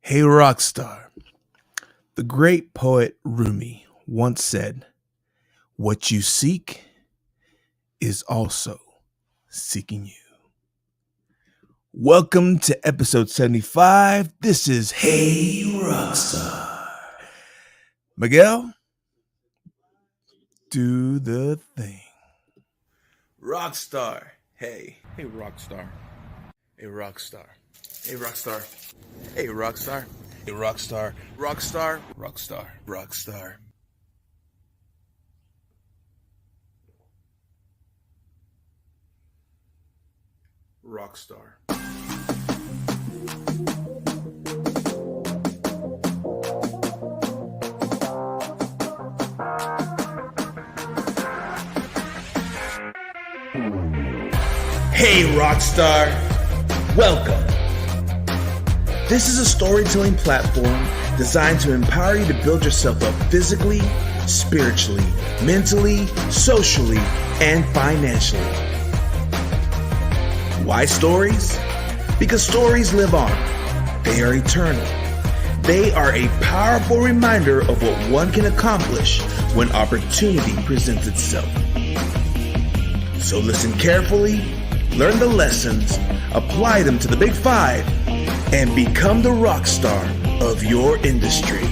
Hey Rockstar, the great poet Rumi once said, "What you seek is also seeking you." Welcome to episode 75. This is Hey Rockstar. Miguel, do the thing. Rockstar. Hey Rockstar. Hey Rockstar. Hey Rockstar. Hey Rockstar. Hey Rockstar. Rockstar. Rockstar. Rockstar. Rockstar. Hey Rockstar, welcome. This is a storytelling platform designed to empower you to build yourself up physically, spiritually, mentally, socially, and financially. Why stories? Because stories live on. They are eternal. They are a powerful reminder of what one can accomplish when opportunity presents itself. So listen carefully, learn the lessons, apply them to the big five, and become the rock star of your industry.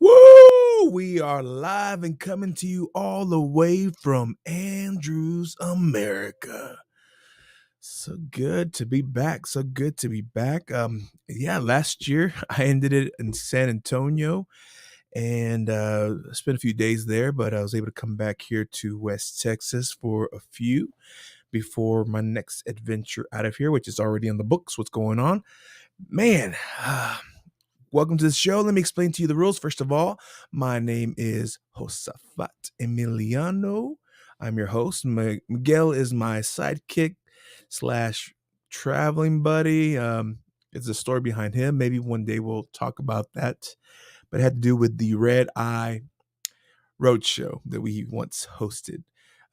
Woo! We are live and coming to you all the way from Andrews, America. So good to be back. So good to be back. Yeah, last year I ended it in San Antonio and spent a few days there, but I was able to come back here to West Texas for a few before my next adventure out of here, which is already on the books. What's going on? Man, welcome to the show. Let me explain to you the rules. First of all, my name is Josafat Emiliano. I'm your host. Miguel is my sidekick slash traveling buddy. It's a story behind him. Maybe one day we'll talk about that. But it had to do with the Red Eye Roadshow that we once hosted.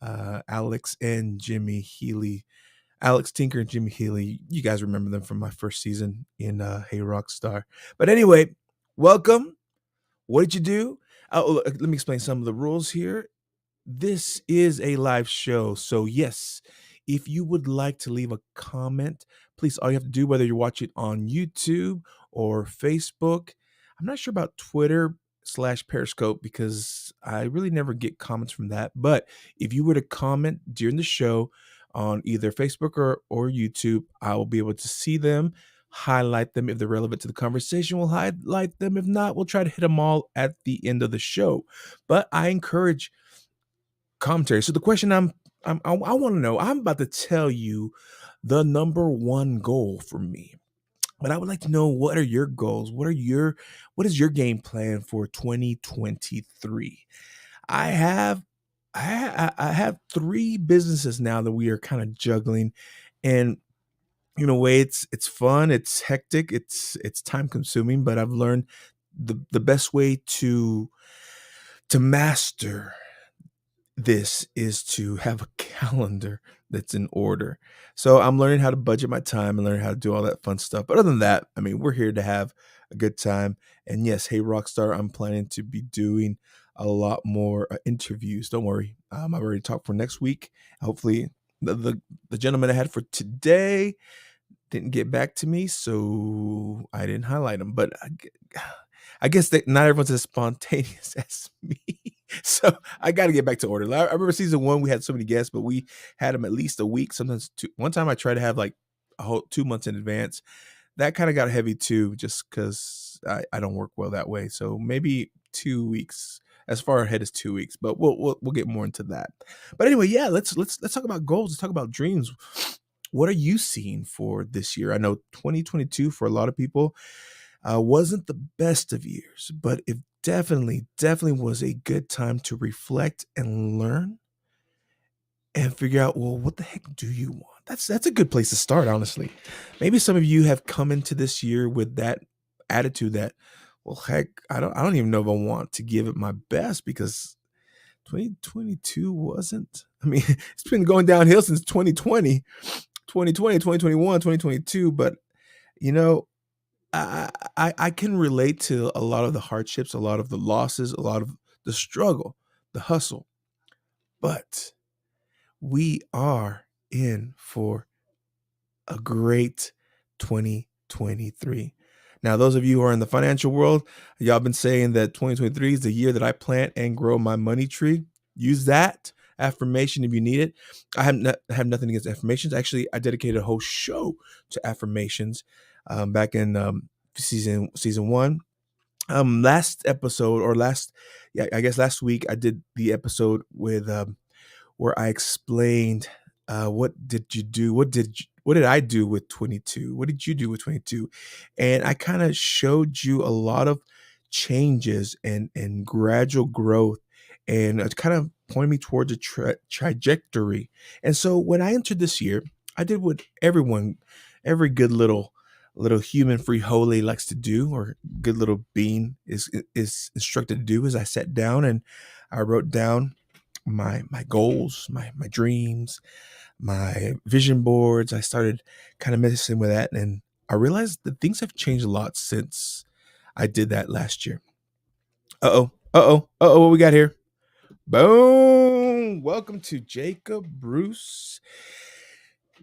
Alex and Jimmy Healy. Alex Tinker and Jimmy Healy, you guys remember them from my first season in Hey Rockstar. But anyway, welcome. What did you do? Let me explain some of the rules here. This is a live show. So, yes, if you would like to leave a comment, please, all you have to do, whether you watch it on YouTube or Facebook, I'm not sure about Twitter / Periscope because I really never get comments from that. But if you were to comment during the show on either Facebook or YouTube, I will be able to see them, highlight them. If they're relevant to the conversation, we'll highlight them. If not, we'll try to hit them all at the end of the show. But I encourage commentary. So the question I want to know, I'm about to tell you the number one goal for me. But I would like to know, what are your goals? What is your game plan for 2023? I have I have 3 businesses now that we are kind of juggling, and in a way it's fun, it's hectic, it's time consuming, but I've learned the best way to master this is to have a calendar that's in order. So I'm learning how to budget my time and learning how to do all that fun stuff. But other than that, I mean, we're here to have a good time. And yes, Hey Rockstar, I'm planning to be doing a lot more interviews. Don't worry. I've already talked for next week. Hopefully the gentleman I had for today didn't get back to me, so I didn't highlight him. But I guess that not everyone's as spontaneous as me. So I got to get back to order. I remember season 1, we had so many guests, but we had them at least a week, sometimes 2. One time I tried to have like a whole 2 months in advance. That kind of got heavy too, just because I don't work well that way. So maybe 2 weeks, as far ahead as 2 weeks, but we'll get more into that. But anyway, yeah, let's talk about goals. Let's talk about dreams. What are you seeing for this year? I know 2022 for a lot of people wasn't the best of years, but it definitely was a good time to reflect and learn and figure out, well, what the heck do you want? That's a good place to start, honestly. Maybe some of you have come into this year with that attitude that, well, heck, I don't even know if I want to give it my best because 2022 wasn't. I mean, it's been going downhill since 2020, 2020, 2021, 2022. But you know, I can relate to a lot of the hardships, a lot of the losses, a lot of the struggle, the hustle. But we are in for a great 2023. Now, those of you who are in the financial world, y'all been saying that 2023 is the year that I plant and grow my money tree. Use that affirmation if you need it. I have nothing against affirmations. Actually, I dedicated a whole show to affirmations back in season 1. Last episode or last, yeah, I guess last week I did the episode with where I explained what did you do? What did I do with 22? What did you do with 22? And I kind of showed you a lot of changes and gradual growth, and it kind of pointed me towards a trajectory. And so when I entered this year, I did what every good little human free holy likes to do, or good little being is instructed to do. Is I sat down and I wrote down my goals, my dreams, my vision boards. I started kind of messing with that, and I realized that things have changed a lot since I did that last year. What we got here? Boom! Welcome to Jacob Bruce.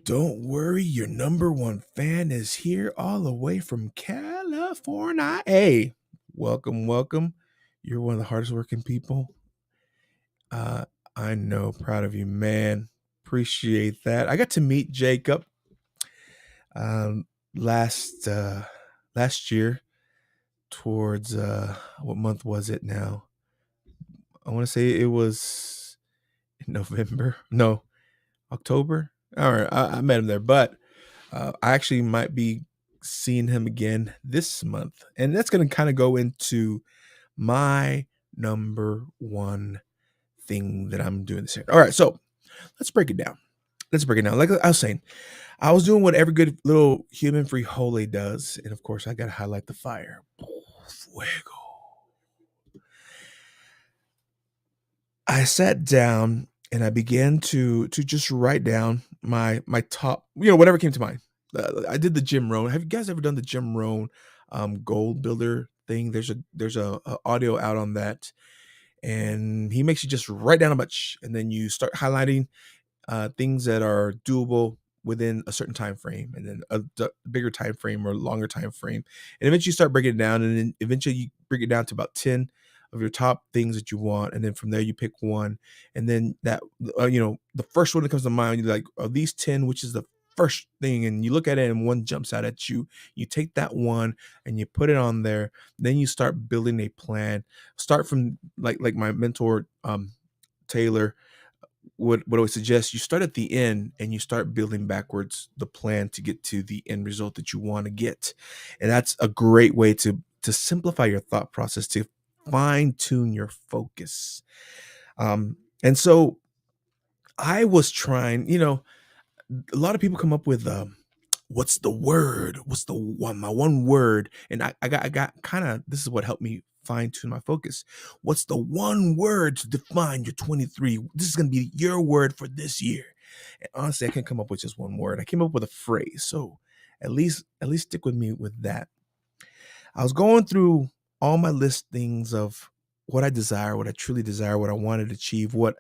Don't worry, your number one fan is here all the way from California. Hey, welcome. You're one of the hardest working people. I know, proud of you, man. Appreciate that. I got to meet Jacob um, last year towards what month was it now? I want to say it was November. No, October. All right, I met him there, but I actually might be seeing him again this month, and that's going to kind of go into my number one thing that I'm doing this year. All right, so let's break it down. Like I was saying, I was doing what every good little human free holy does, and of course, I got to highlight the fire. Fuego. I sat down and I began to just write down my top, whatever came to mind. I did the Jim Rohn. Have you guys ever done the Jim Rohn goal builder thing? There's a audio out on that, and he makes you just write down a bunch, and then you start highlighting things that are doable within a certain time frame, and then a bigger time frame or longer time frame, and eventually you start breaking it down, and then eventually you break it down to about 10 of your top things that you want, and then from there you pick one, and then that the first one that comes to mind, you're like, of these 10, which is the first thing, and you look at it and one jumps out at you. You take that one and you put it on there. Then you start building a plan. Start from like my mentor Taylor would always suggest, you start at the end and you start building backwards the plan to get to the end result that you want to get. And that's a great way to simplify your thought process, to fine tune your focus. And so I was trying, a lot of people come up with what's the word? What's my one word? And I got kind of, this is what helped me fine tune my focus. What's the one word to define your 23? This is going to be your word for this year. And honestly, I can't come up with just one word. I came up with a phrase. So at least stick with me with that. I was going through all my listings of what I desire, what I truly desire, what I wanted to achieve, what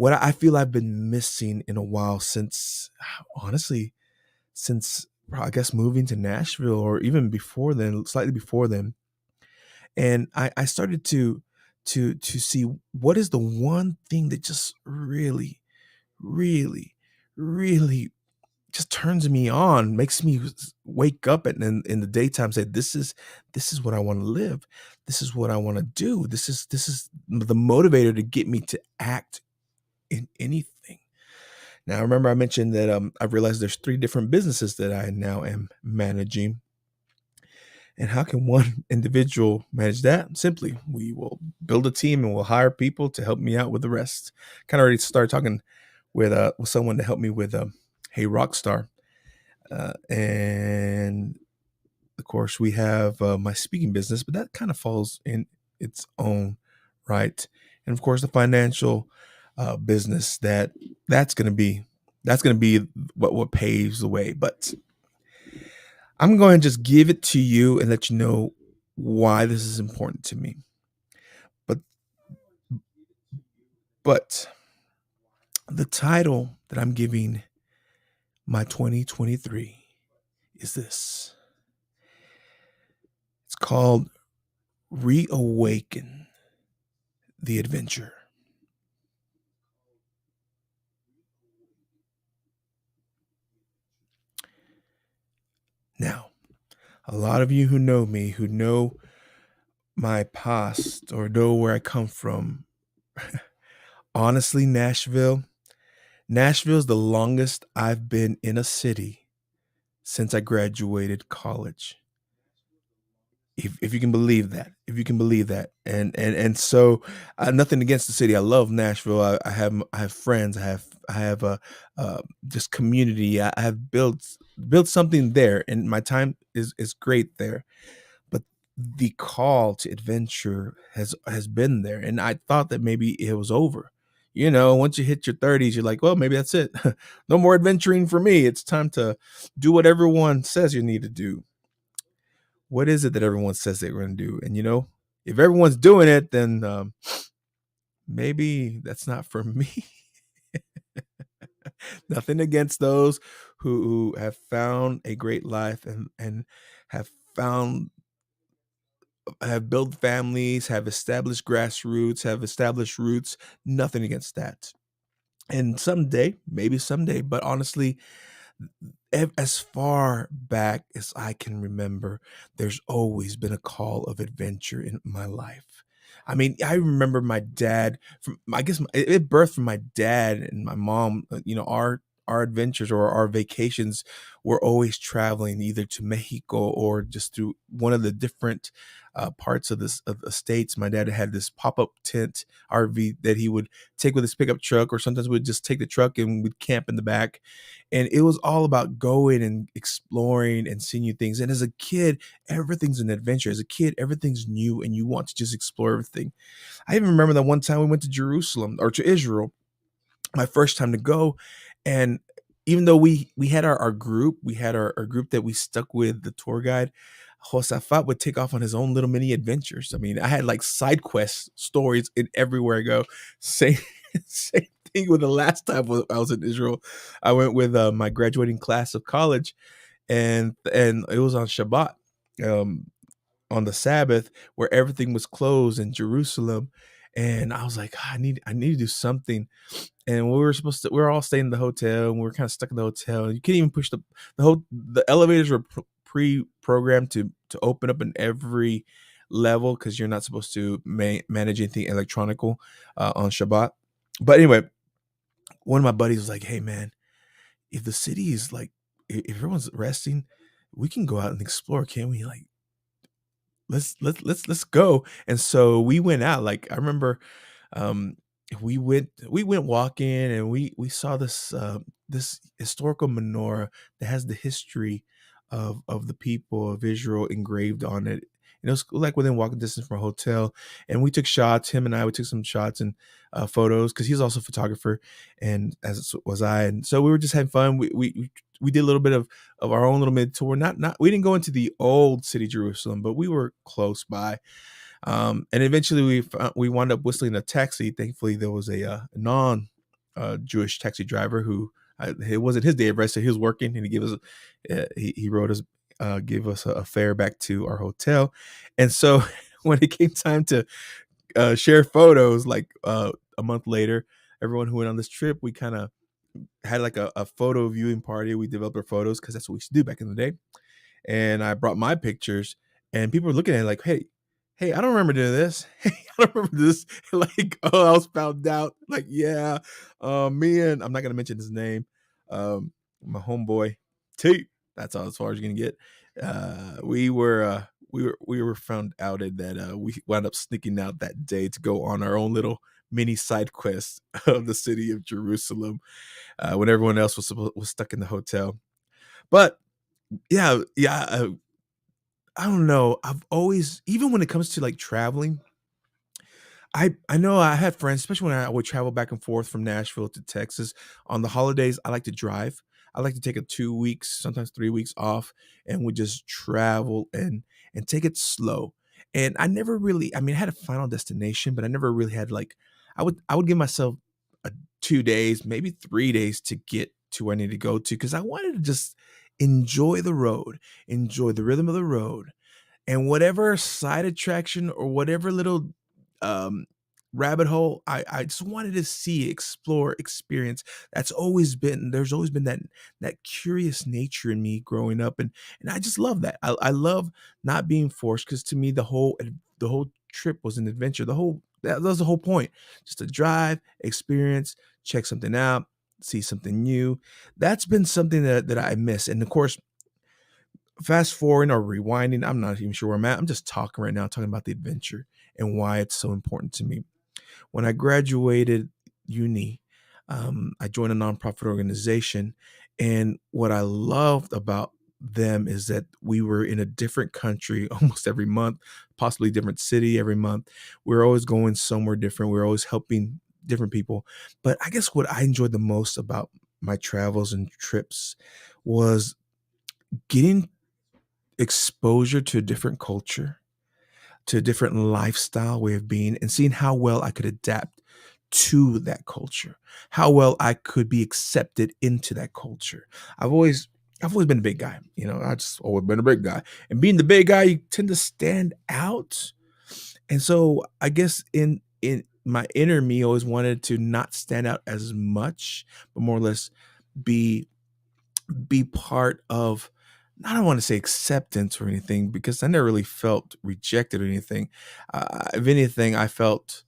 I feel I've been missing in a while since, honestly, since I guess moving to Nashville, or even before then, slightly before then. And I started to see what is the one thing that just really, really, really just turns me on, makes me wake up in the daytime, say, this is what I want to live. This is what I want to do. This is the motivator to get me to act in anything. Now, remember I mentioned that I've realized there's three different businesses that I now am managing. And how can one individual manage that? Simply, we will build a team and we'll hire people to help me out with the rest. Kind of already started talking with someone to help me with Hey Rockstar. And of course, we have my speaking business, but that kind of falls in its own right. And of course, the financial business that's going to be what paves the way. But I'm going to just give it to you and let you know why this is important to me. But but the title that I'm giving my 2023 is this. It's called Reawaken the Adventure. Now, a lot of you who know me, who know my past or know where I come from, honestly, Nashville is the longest I've been in a city since I graduated college. If you can believe that, if you can believe that, and so nothing against the city. I love Nashville. I have friends. I have just community. I have built something there, and my time is great there. But the call to adventure has been there, and I thought that maybe it was over. Once you hit your 30s, you're like, well, maybe that's it. No more adventuring for me. It's time to do what everyone says you need to do. What is it that everyone says they're going to do? And if everyone's doing it, then maybe that's not for me. Nothing against those who have found a great life and have found have built families, have established grassroots, have established roots. Nothing against that. And someday, maybe someday, but honestly, as far back as I can remember, there's always been a call of adventure in my life. I mean, I remember my dad from I guess it birthed from my dad and my mom. Our adventures or our vacations were always traveling either to Mexico or just to one of the different parts of the states. My dad had this pop up tent RV that he would take with his pickup truck, or sometimes we'd just take the truck and we'd camp in the back, and it was all about going and exploring and seeing new things. And as a kid, everything's an adventure. As a kid, everything's new and you want to just explore everything. I even remember that one time we went to Jerusalem or to Israel, my first time to go. And even though we had our group, we had our group that we stuck with, the tour guide, Josafat would take off on his own little mini adventures. I mean, I had like side quest stories in everywhere I go. Same, same thing with the last time I was in Israel. I went with my graduating class of college, and it was on Shabbat, um, on the Sabbath, where everything was closed in Jerusalem. And I was like, I need to do something. And we were all staying in the hotel, and we were kind of stuck in the hotel. You couldn't even push the elevators were pre-programmed to open up in every level because you're not supposed to manage anything electronical on Shabbat. But anyway, one of my buddies was like, hey man, if the city is like, if everyone's resting, we can go out and explore, can't we? Like, let's go. And so we went out. Like, I remember um we went walking, and we saw this historical menorah that has the history of the people of Israel engraved on it. And it was like within walking distance from a hotel. And we took shots. Him and I, we took some shots and photos because he's also a photographer, and as was I. And so we were just having fun. We did a little bit of our own little mid tour. Not we didn't go into the old city Jerusalem, but we were close by. And eventually we wound up whistling a taxi. Thankfully, there was a non Jewish taxi driver who it wasn't his day of rest, so he was working, and he gave us he wrote us gave us a fare back to our hotel. And so when it came time to share photos, like a month later, everyone who went on this trip, we kind of had like a photo viewing party. We developed our photos because that's what we used to do back in the day. And I brought my pictures, and people were looking at it like, hey, I don't remember doing this. Hey, I don't remember this. Like, oh, I was found out. Like, yeah, me and I'm not gonna mention his name. My homeboy T. That's all as far as you're gonna get. We were found outed that we wound up sneaking out that day to go on our own little mini side quest of the city of Jerusalem when everyone else was stuck in the hotel. But yeah, I don't know. I've always, even when it comes to like traveling, I know I had friends, especially when I would travel back and forth from Nashville to Texas on the holidays. I like to drive. I like to take a 2 weeks, sometimes 3 weeks off, and we just travel and take it slow. And I never really, I mean, I had a final destination, but I never really had like, I would give myself a 2 days, maybe 3 days to get to where I need to go to because I wanted to just enjoy the road, enjoy the rhythm of the road, and whatever side attraction or whatever little um rabbit hole I just wanted to see, explore, experience. There's always been that curious nature in me growing up, and I just love that. I love not being forced because to me the whole trip was an adventure. That was the whole point, just to drive, experience, check something out, see something new. That's been something that I miss. And of course, fast forwarding or rewinding, I'm not even sure where I'm at. I'm just talking right now, talking about the adventure and why it's so important to me. When I graduated uni, I joined a nonprofit organization. And what I loved about them is that we were in a different country almost every month, possibly different city every month. We are always going somewhere different. We are always helping different people. But I guess what I enjoyed the most about my travels and trips was getting exposure to a different culture, to a different lifestyle way of being, and seeing how well I could adapt to that culture, how well I could be accepted into that culture. I've always I've always been a big guy, I just always been a big guy. And being the big guy, you tend to stand out. And so I guess in my inner me always wanted to not stand out as much, but more or less be be part of, I don't want to say acceptance or anything because I never really felt rejected or anything. If anything, I felt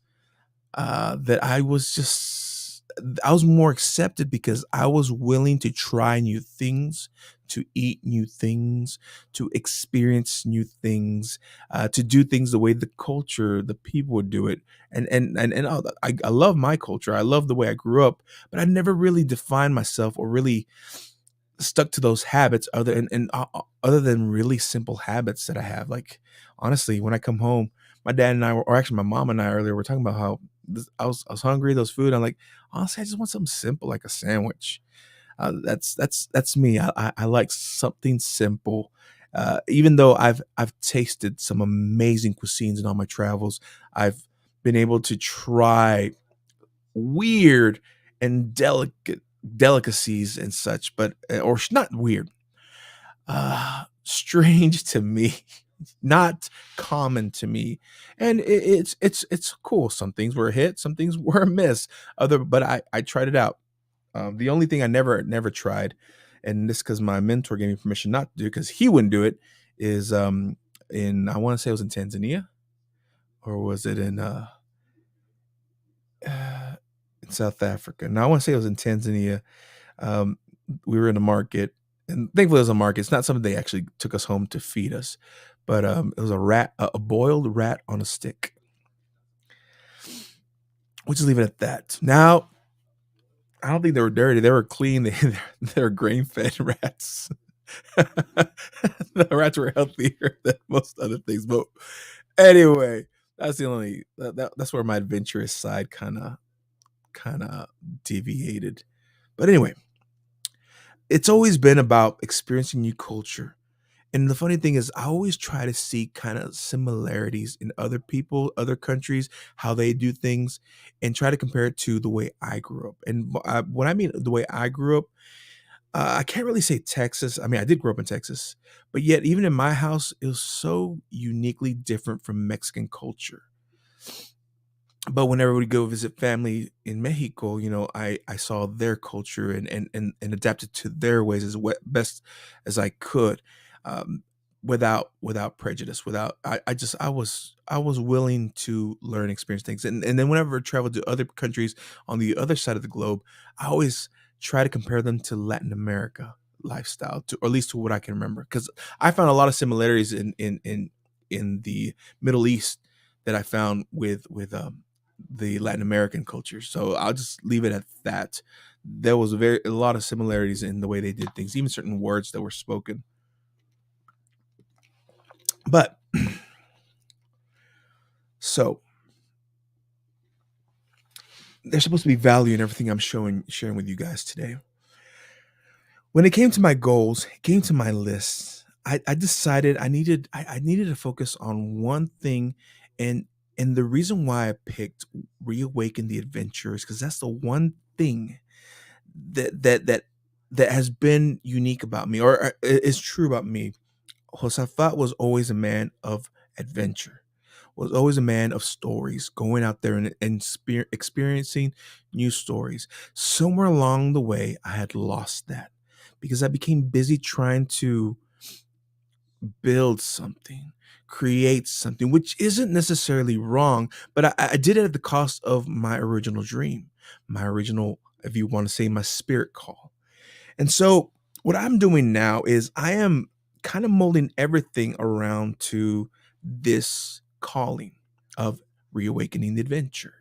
that I was more accepted because I was willing to try new things, to eat new things, to experience new things, to do things the way the culture, the people would do it. I love my culture. I love the way I grew up, but I never really defined myself or really stuck to those habits other than really simple habits that I have. Like, honestly, when I come home, my dad and I were, or actually my mom and I earlier were talking about how I was hungry, those food. I'm like, honestly, I just want something simple like a sandwich. That's me. I like something simple. Even though I've tasted some amazing cuisines in all my travels, I've been able to try weird and delicate delicacies and such, but not weird, strange to me, not common to me. And it's cool. Some things were a hit, some things were a miss. But I tried it out. The only thing I never tried, and this because my mentor gave me permission not to do because he wouldn't do it, is in, I want to say it was in Tanzania, or was it uh in South Africa? No, I want to say it was in Tanzania. Um, we were in a market, and thankfully it was a market. It's not something they actually took us home to feed us, but it was a boiled rat on a stick. We'll just leave it at that. Now, I don't think they were dirty. They were clean. They were grain fed rats. The rats were healthier than most other things. But anyway, that's where my adventurous side kind of deviated. But anyway, it's always been about experiencing new culture. And the funny thing is, I always try to see kind of similarities in other people, other countries, how they do things, and try to compare it to the way I grew up. And when I mean the way I grew up, I can't really say Texas. I mean, I did grow up in Texas, but yet even in my house, it was so uniquely different from Mexican culture. But whenever we go visit family in Mexico, I saw their culture and adapted to their ways as best as I could, um, without prejudice. Without I was willing to learn, experience things, and then whenever I traveled to other countries on the other side of the globe, I always try to compare them to Latin America lifestyle, to or at least to what I can remember, because I found a lot of similarities in the Middle East that I found with the Latin American culture. So I'll just leave it at that. There was a lot of similarities in the way they did things, even certain words that were spoken. But so there's supposed to be value in everything I'm sharing with you guys today. When it came to my goals, it came to my lists, I decided I needed to focus on one thing, and the reason why I picked Reawaken the Adventures, because that's the one thing that that that that has been unique about me, or is true about me. Josafat was always a man of adventure, was always a man of stories, going out there and experiencing new stories. Somewhere along the way, I had lost that because I became busy trying to build something, create something, which isn't necessarily wrong, but I did it at the cost of my original dream, my original, if you want to say, my spirit call. And so what I'm doing now is I am kind of molding everything around to this calling of reawakening the adventure.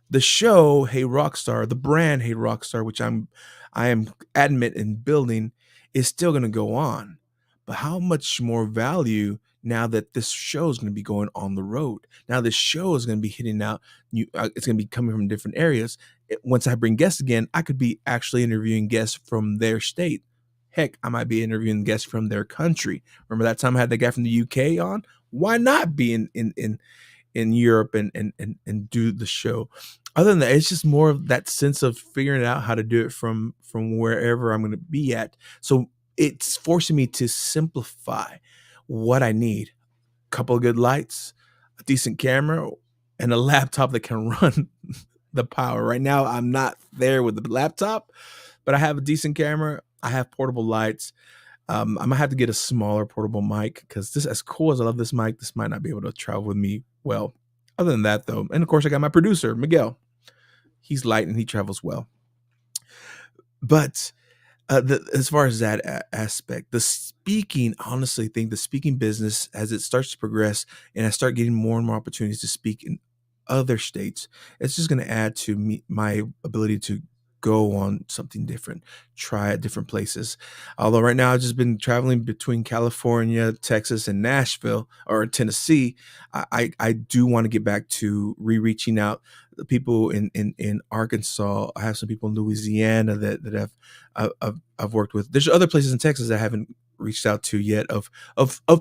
The show, Hey Rockstar, the brand Hey Rockstar, which I am adamant in building, is still going to go on. But how much more value now that this show is going to be going on the road? Now this show is going to be hitting out. It's going to be coming from different areas. Once I bring guests again, I could be actually interviewing guests from their state. Heck, I might be interviewing guests from their country. Remember that time I had the guy from the UK on? Why not be in Europe and do the show? Other than that, it's just more of that sense of figuring out how to do it from wherever I'm going to be at. So it's forcing me to simplify what I need: a couple of good lights, a decent camera, and a laptop that can run the power. Right now, I'm not there with the laptop, but I have a decent camera. I have portable lights. I might have to get a smaller portable mic because this, as cool as I love this mic, this might not be able to travel with me well. Other than that, though, and of course, I got my producer, Miguel. He's light and he travels well. But as far as that aspect, the speaking, honestly, think the speaking business, as it starts to progress and I start getting more and more opportunities to speak in other states, it's just going to add to me, my ability to go on something different, try at different places. Although right now I've just been traveling between California, Texas, and Nashville or Tennessee, I do want to get back to reaching out the people in Arkansas. I have some people in Louisiana that I've worked with. There's other places in Texas that I haven't reached out to yet of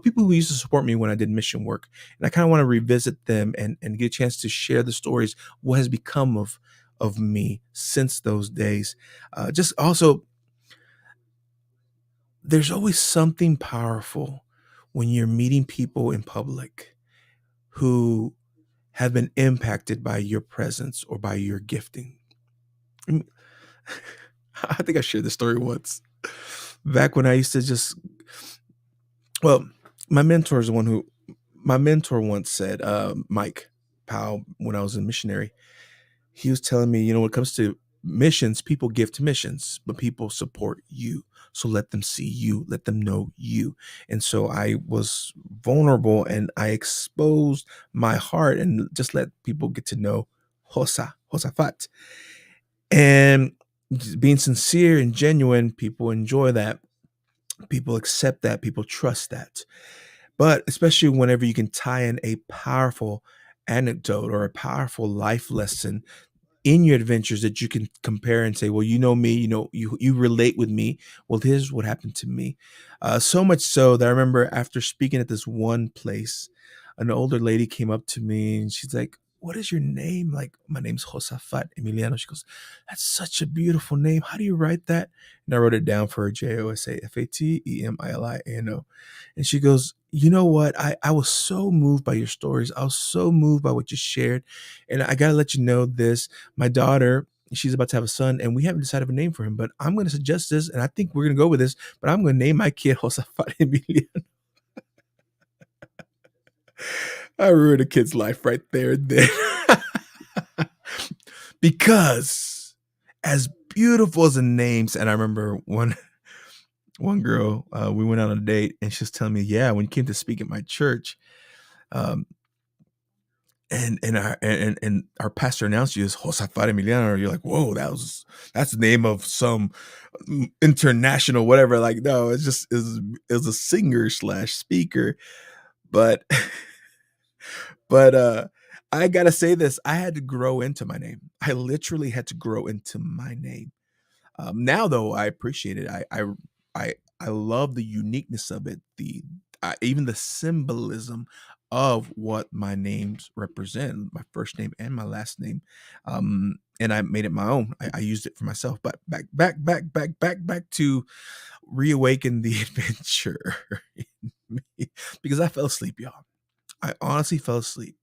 people who used to support me when I did mission work. And I kind of want to revisit them and get a chance to share the stories, what has become of me since those days. Just also, there's always something powerful when you're meeting people in public who have been impacted by your presence or by your gifting. Mm, I think I shared this story once. Back when I used to just, well, my mentor is the one who, my mentor once said, Mike Powell, when I was a missionary, he was telling me, when it comes to missions, people give to missions, but people support you. So let them see you, let them know you. And so I was vulnerable and I exposed my heart and just let people get to know Josafat. And just being sincere and genuine, people enjoy that. People accept that. People trust that. But especially whenever you can tie in a powerful anecdote or a powerful life lesson in your adventures that you can compare and say, well, you know me, you relate with me. Well, here's what happened to me. So much so that I remember after speaking at this one place, an older lady came up to me and she's like, what is your name? Like, my name's Josafat Emiliano. She goes, that's such a beautiful name. How do you write that? And I wrote it down for her, Josafatemiliano. And she goes, you know what? I was so moved by your stories. I was so moved by what you shared. And I got to let you know this. My daughter, she's about to have a son, and we haven't decided a name for him, but I'm going to suggest this, and I think we're going to go with this, but I'm going to name my kid Josafat Emiliano. I ruined a kid's life right there and then. Because as beautiful as the names, and I remember one girl, we went on a date, and she was telling me, yeah, when you came to speak at my church, um, and our pastor announced you as Josafat Emiliano, you're like, whoa, that's the name of some international whatever. Like, no, it was a singer slash speaker, but but I gotta say this, I had to grow into my name. I literally had to grow into my name. Now, though, I appreciate it. I love the uniqueness of it. Even the symbolism of what my names represent, my first name and my last name, and I made it my own. I used it for myself. But back to reawaken the adventure in me, because I fell asleep, y'all. I honestly fell asleep.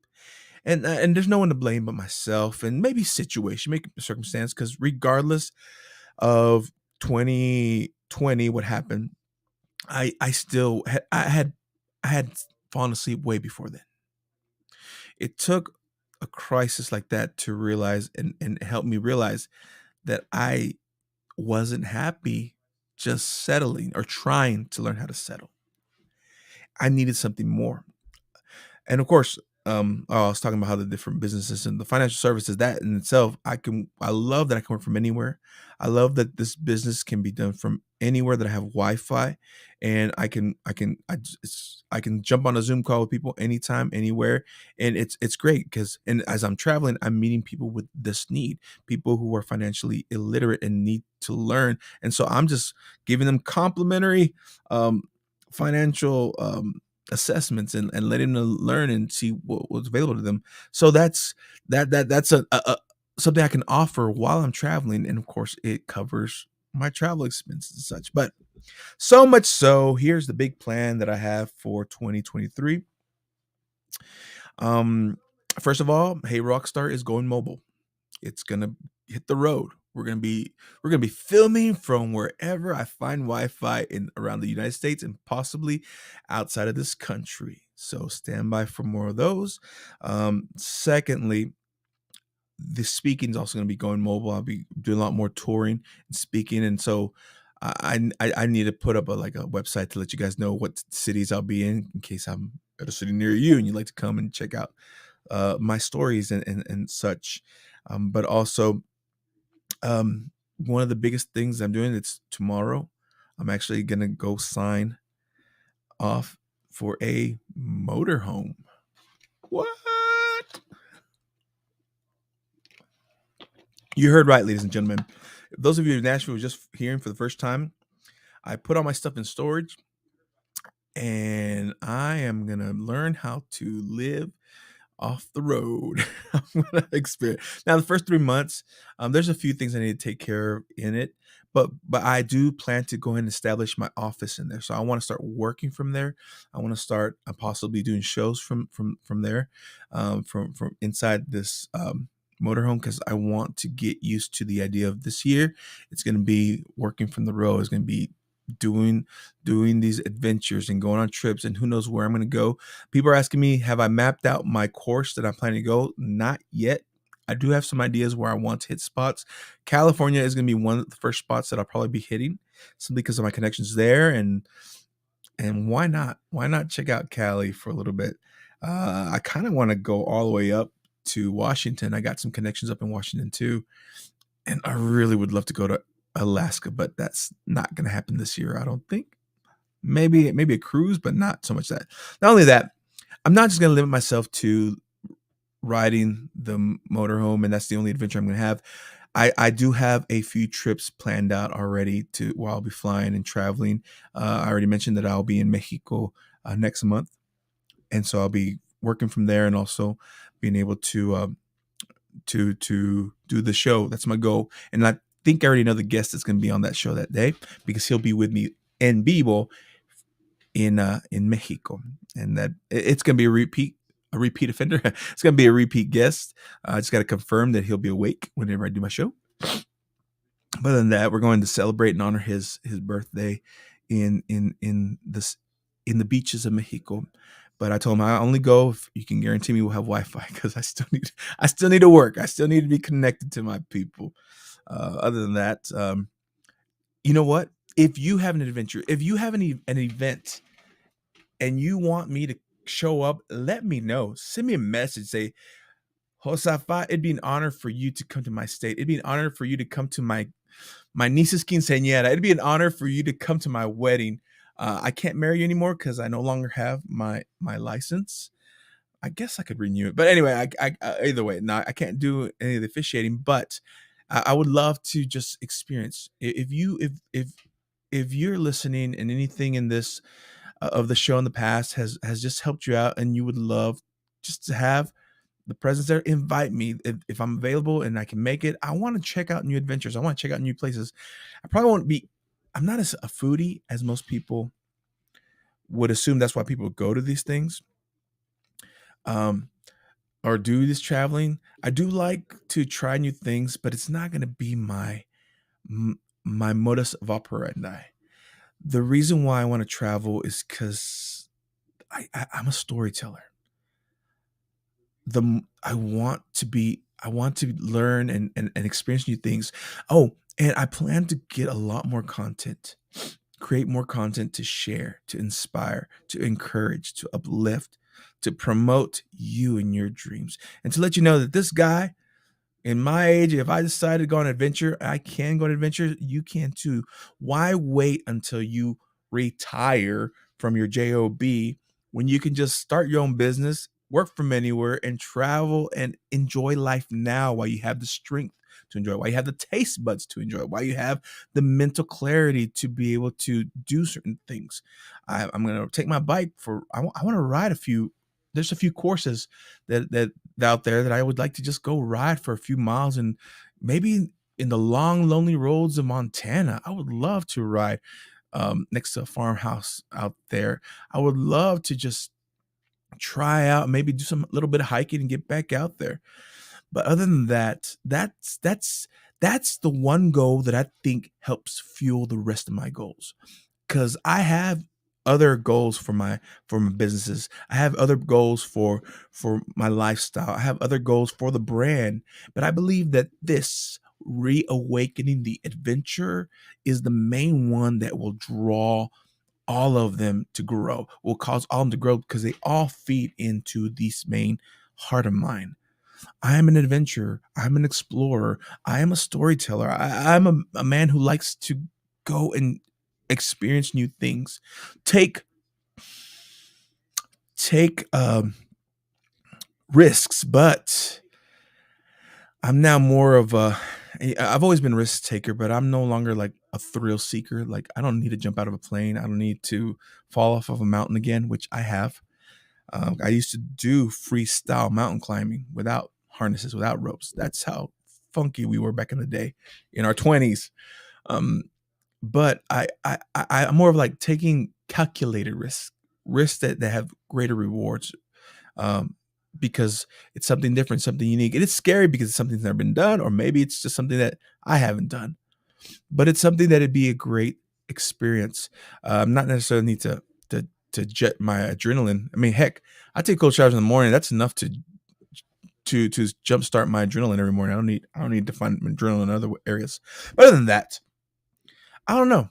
And there's no one to blame but myself, and maybe situation, maybe circumstance, because regardless of 2020, what happened, I still had fallen asleep way before then. It took a crisis like that to realize and help me realize that I wasn't happy just settling or trying to learn how to settle. I needed something more. And of course, I was talking about how the different businesses and the financial services, that in itself, I love that I can work from anywhere. I love that this business can be done from anywhere, that I have Wi-Fi, and I can jump on a Zoom call with people anytime, anywhere, and it's great because, and as I'm traveling, I'm meeting people with this need, people who are financially illiterate and need to learn, and so I'm just giving them complimentary financial assessments, and letting them learn and see what's available to them. So that's a something I can offer while I'm traveling, and of course, it covers my travel expenses and such. But so much so, here's the big plan that I have for 2023. Um, First of all, Hey Rockstar is going mobile. It's gonna hit the road. We're gonna be filming from wherever I find Wi-Fi in around the United States and possibly outside of this country. So stand by for more of those. Secondly, the speaking is also going to be going mobile. I'll be doing a lot more touring and speaking, and so I need to put up like a website to let you guys know what cities I'll be in case I'm at a city near you and you'd like to come and check out my stories and such. But also, one of the biggest things I'm doing, it's tomorrow. I'm actually gonna go sign off for a motorhome. What? You heard right, ladies and gentlemen. Those of you in Nashville just hearing for the first time, I put all my stuff in storage, and I am gonna learn how to live off the road. I'm gonna experience now the first 3 months. There's a few things I need to take care of in it, but I do plan to go ahead and establish my office in there. So I want to start working from there. I want to start possibly doing shows from there, from inside this motorhome, because I want to get used to the idea of this year. It's going to be working from the road. It's going to be doing these adventures and going on trips, and who knows where I'm going to go. People are asking me, have I mapped out my course that I'm planning to go? Not yet. I do have some ideas where I want to hit spots. California is going to be one of the first spots that I'll probably be hitting, simply because of my connections there. And why not? Why not check out Cali for a little bit? I kind of want to go all the way up to Washington. I got some connections up in Washington too, and I really would love to go to Alaska, but that's not going to happen this year, I don't think. Maybe a cruise, but not so much that. Not only that, I'm not just going to limit myself to riding the motorhome, and that's the only adventure I'm going to have. I do have a few trips planned out already to while I'll be flying and traveling. I already mentioned that I'll be in Mexico next month, and so I'll be working from there, and also being able to do the show. That's my goal. And I think I already know the guest that's going to be on that show that day, because he'll be with me in vivo in Mexico, and that it's going to be a repeat offender. It's going to be a repeat guest. I just got to confirm that he'll be awake whenever I do my show. But other than that, we're going to celebrate and honor his birthday in this in the beaches of Mexico. But I told him I only go if you can guarantee me we'll have Wi-Fi, because I still need to work. I still need to be connected to my people. Other than that, you know what? If you have an adventure, if you have an event, and you want me to show up, let me know. Send me a message. Say, Josafat, it'd be an honor for you to come to my state. It'd be an honor for you to come to my niece's quinceañera. It'd be an honor for you to come to my wedding. I can't marry you anymore because I no longer have my license. I guess I could renew it, but anyway, I either way, no, I can't do any of the officiating. But I would love to just experience. If you're listening and anything in this of the show in the past has just helped you out, and you would love just to have the presence there, invite me. If I'm available and I can make it, I want to check out new adventures. I want to check out new places. I probably won't be, I'm not as a foodie as most people would assume. That's why people go to these things, or do this traveling. I do like to try new things, but it's not going to be my modus of operandi. The reason why I want to travel is because I'm a storyteller. I want to learn and experience new things. Oh, and I plan to get a lot more content, create more content to share, to inspire, to encourage, to uplift, to promote you and your dreams, and to let you know that this guy in my age, if I decide to go on an adventure, I can go on an adventure. You can too. Why wait until you retire from your job when you can just start your own business, work from anywhere, and travel and enjoy life now while you have the strength to enjoy it, while you have the taste buds to enjoy it, while you have the mental clarity to be able to do certain things. I'm going to take my bike for, I want to ride a few. There's a few courses that out there that I would like to just go ride for a few miles, and maybe in the long, lonely roads of Montana. I would love to ride next to a farmhouse out there. I would love to just try out, maybe do some little bit of hiking and get back out there. But other than that, that's the one goal that I think helps fuel the rest of my goals, because I have other goals for my businesses. I have other goals for my lifestyle. I have other goals for the brand. But I believe that this reawakening the adventure is the main one that will draw all of them to grow, will cause all of them to grow, because they all feed into this main heart of mine. I am an adventurer. I'm an explorer. I am a storyteller. I'm a man who likes to go and experience new things. Take take risks, but I'm now more of a. I've always been a risk taker, but I'm no longer like a thrill seeker. Like, I don't need to jump out of a plane. I don't need to fall off of a mountain again, which I have. I used to do freestyle mountain climbing without harnesses, without ropes. That's how funky we were back in the day, in our 20s. Um, but I'm more of like taking calculated risks that have greater rewards, um, because it's something different, something unique. And it's scary because it's something that's never been done, or maybe it's just something that I haven't done. But it's something that it'd be a great experience. Not necessarily need to jet my adrenaline. I mean, heck, I take cold showers in the morning. That's enough to jumpstart my adrenaline every morning. I don't need to find adrenaline in other areas. But other than that, I don't know.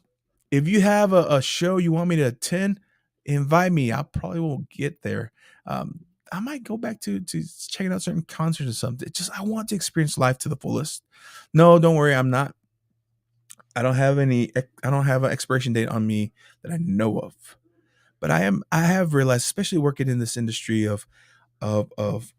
If you have a show you want me to attend, invite me. I probably won't get there. Um, I might go back to checking out certain concerts or something. It's just I want to experience life to the fullest. No, don't worry. I'm not. I don't have any. I don't have an expiration date on me that I know of. But I am. I have realized, especially working in this industry of of of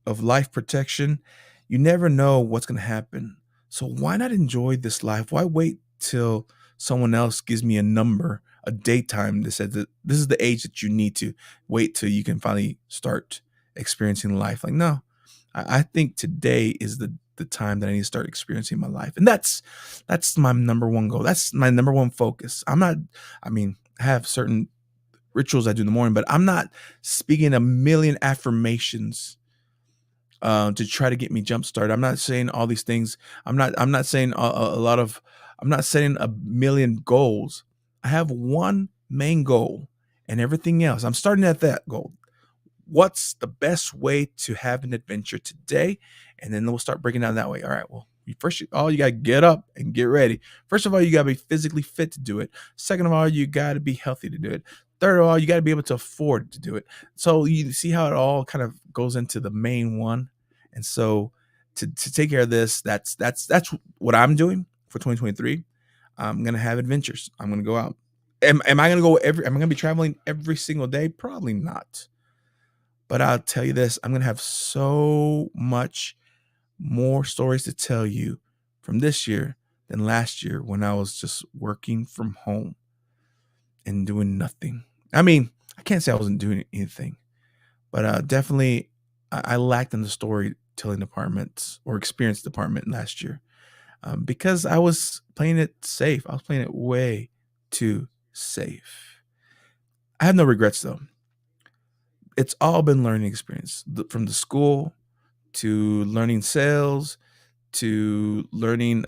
of life protection, you never know what's going to happen. So why not enjoy this life? Why wait till someone else gives me a number, a daytime that said that this is the age that you need to wait till you can finally start experiencing life. Like, no, I think today is the time that I need to start experiencing my life. And that's my number one goal. That's my number one focus. I mean, I have certain rituals I do in the morning, but I'm not speaking a million affirmations to try to get me jump started. I'm not saying all these things. I'm not saying a lot of. I'm not setting a million goals. I have one main goal, and everything else. I'm starting at that goal. What's the best way to have an adventure today? And then we'll start breaking down that way. All right. Well, first, all you got to get up and get ready. First of all, you got to be physically fit to do it. Second of all, you got to be healthy to do it. Third of all, you got to be able to afford to do it. So you see how it all kind of goes into the main one. And so to take care of this, that's what I'm doing for 2023. I'm going to have adventures. I'm going to go out. Am I going to go am I going to be traveling every single day? Probably not. But I'll tell you this, I'm going to have so much more stories to tell you from this year than last year when I was just working from home and doing nothing. I mean, I can't say I wasn't doing anything, but definitely I lacked in the storytelling departments or experience department last year because I was playing it safe. I was playing it way too safe. I have no regrets though. It's all been learning experience from the school to learning sales to learning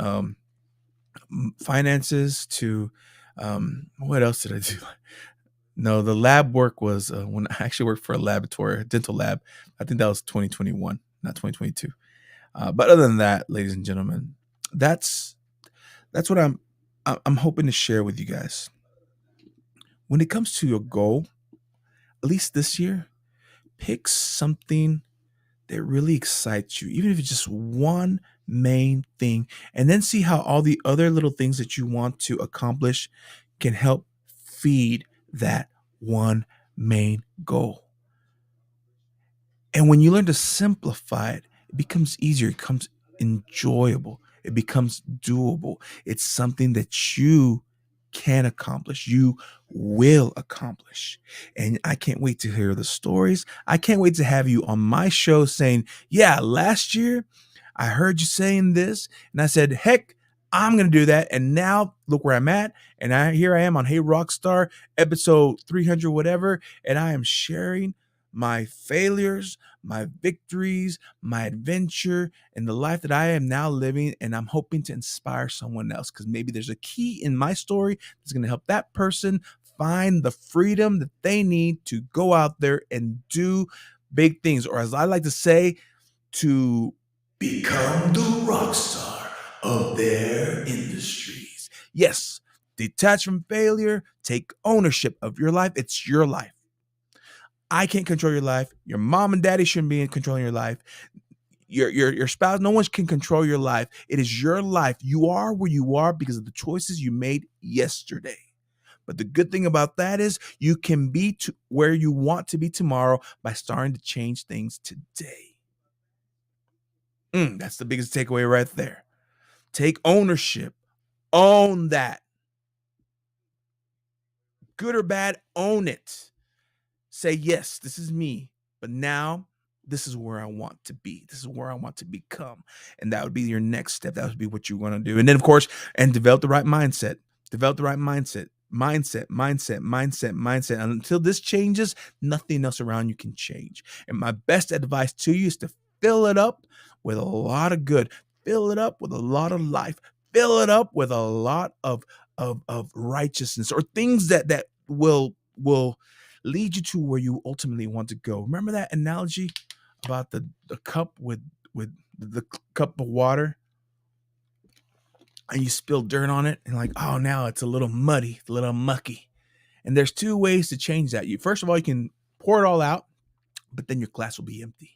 finances to what else did I do? No, the lab work was when I actually worked for a laboratory, a dental lab. I think that was 2021, not 2022. But other than that, ladies and gentlemen, that's what I'm hoping to share with you guys. When it comes to your goal, at least this year, pick something that really excites you, even if it's just one main thing, and then see how all the other little things that you want to accomplish can help feed that one main goal. And when you learn to simplify it, it becomes easier, it becomes enjoyable, it becomes doable. It's something that you can accomplish, you will accomplish. And I can't wait to hear the stories. I can't wait to have you on my show saying, yeah, last year I heard you saying this, and I said, heck, I'm going to do that. And now look where I'm at. And here I am on Hey Rockstar, episode 300, whatever. And I am sharing my failures, my victories, my adventure, and the life that I am now living. And I'm hoping to inspire someone else because maybe there's a key in my story that's going to help that person find the freedom that they need to go out there and do big things. Or as I like to say, to become the rock star of their industries. Yes, detach from failure, take ownership of your life. It's your life. I can't control your life. Your mom and daddy shouldn't be in controlling your life. Your spouse, no one can control your life. It is your life. You are where you are because of the choices you made yesterday. But the good thing about that is you can be to where you want to be tomorrow by starting to change things today. That's the biggest takeaway right there. Take ownership. Own that. Good or bad, own it. Say, yes, this is me. But now this is where I want to be. This is where I want to become. And that would be your next step. That would be what you want to do. And then, of course, and develop the right mindset. Develop the right mindset. Mindset. And until this changes, nothing else around you can change. And my best advice to you is to fill it up with a lot of good. Fill it up with a lot of life. Fill it up with a lot of righteousness or things that will lead you to where you ultimately want to go. Remember that analogy about the cup with the cup of water? And you spill dirt on it and like, oh, now it's a little muddy, a little mucky. And there's two ways to change that. First of all, you can pour it all out, but then your glass will be empty.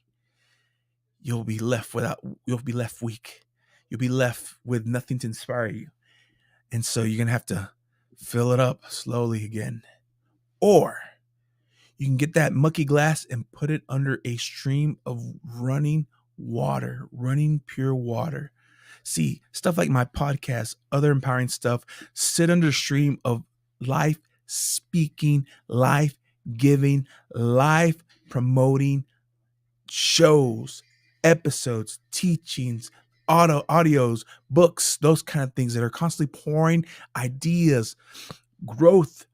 You'll be left weak. You'll be left with nothing to inspire you. And so you're going to have to fill it up slowly again. Or you can get that mucky glass and put it under a stream of running water, running pure water. See, stuff like my podcast, other empowering stuff, sit under a stream of life speaking, life giving, life promoting shows, episodes, teachings, audios, books, those kind of things that are constantly pouring ideas, growth,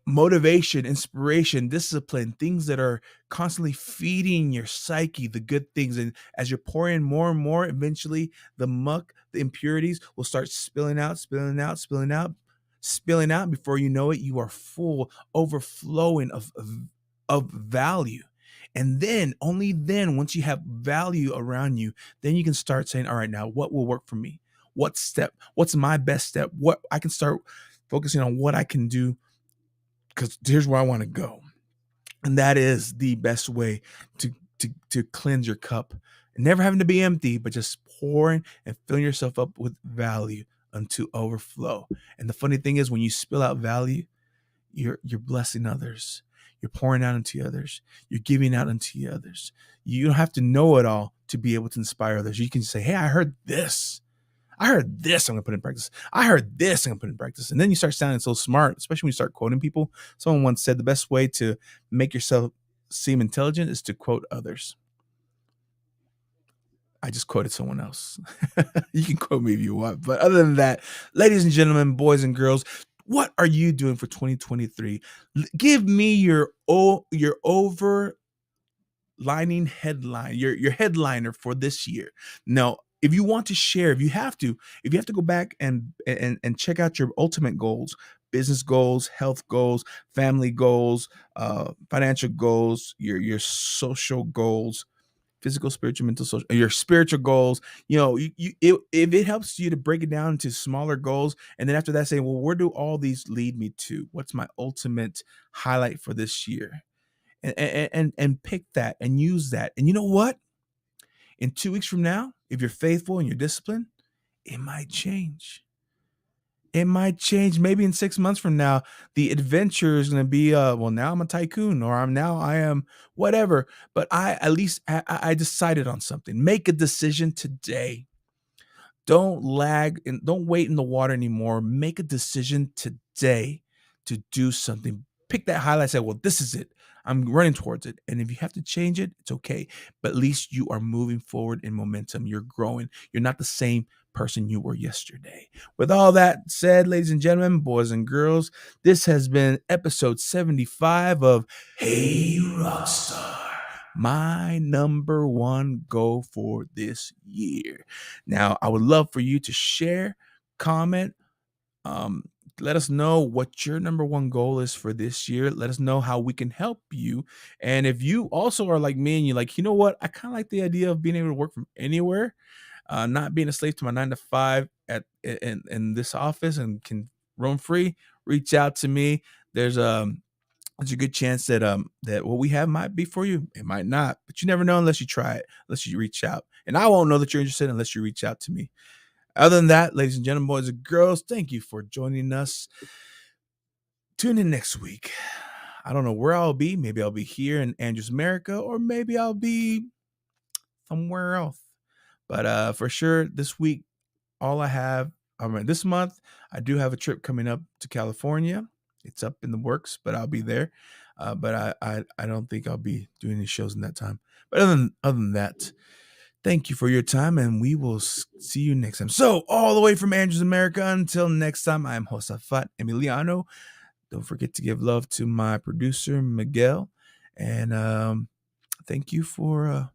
motivation, inspiration, discipline, things that are constantly feeding your psyche the good things. And as you're pouring more and more, eventually the muck, the impurities will start spilling out, spilling out, spilling out, spilling out. Before you know it, you are full, overflowing of value. And then, only then, once you have value around you, then you can start saying, all right, now what will work for me? What step? What's my best step? What I can start focusing on, what I can do, because here's where I want to go. And that is the best way to cleanse your cup. Never having to be empty, but just pouring and filling yourself up with value unto overflow. And the funny thing is, when you spill out value, you're blessing others. You're pouring out into others. You're giving out into others. You don't have to know it all to be able to inspire others. You can say, hey, I heard this. I heard this, I'm gonna put in practice. I heard this, I'm gonna put in practice. And then you start sounding so smart, especially when you start quoting people. Someone once said the best way to make yourself seem intelligent is to quote others. I just quoted someone else. You can quote me if you want. But other than that, ladies and gentlemen, boys and girls, what are you doing for 2023? Give me your over lining headline, your headliner for this year. Now, if you want to share, if you have to go back and check out your ultimate goals, business goals, health goals, family goals, financial goals, your social goals, physical, spiritual, mental, social, your spiritual goals. If it helps you to break it down into smaller goals, and then after that say, well, where do all these lead me to? What's my ultimate highlight for this year? And pick that and use that. And you know what? In 2 weeks from now, if you're faithful and you're disciplined, it might change. It might change. Maybe in 6 months from now, the adventure is going to be, well, now I'm a tycoon, or I am whatever. But I decided on something. Make a decision today. Don't lag and don't wait in the water anymore. Make a decision today to do something. Pick that highlight. Say, well, this is it. I'm running towards it. And if you have to change it, it's okay. But at least you are moving forward in momentum. You're growing. You're not the same person you were yesterday. With all that said, ladies and gentlemen, boys and girls, this has been episode 75 of Hey Rockstar, my number one goal for this year. Now, I would love for you to share, comment, let us know what your number one goal is for this year. Let us know how we can help you. And if you also are like me and you're like, you know what, I kind of like the idea of being able to work from anywhere, not being a slave to my 9 to 5 in this office, and can roam free, reach out to me. There's a good chance that that what we have might be for you. It might not, but you never know unless you try it, unless you reach out. And I won't know that you're interested unless you reach out to me. Other than that, ladies and gentlemen, boys and girls, thank you for joining us. Tune in next week. I don't know where I'll be. Maybe I'll be here in Andrews, America, or maybe I'll be somewhere else. But for sure, this week, all I have, this month, I do have a trip coming up to California. It's up in the works, but I'll be there. But I don't think I'll be doing any shows in that time. But other than that, thank you for your time, and we will see you next time. So, all the way from Andrews, America, until next time, I'm Josafat Emiliano. Don't forget to give love to my producer, Miguel. And thank you for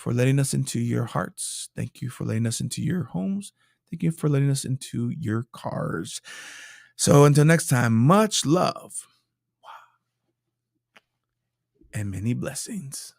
letting us into your hearts. Thank you for letting us into your homes. Thank you for letting us into your cars. So, until next time, much love and many blessings.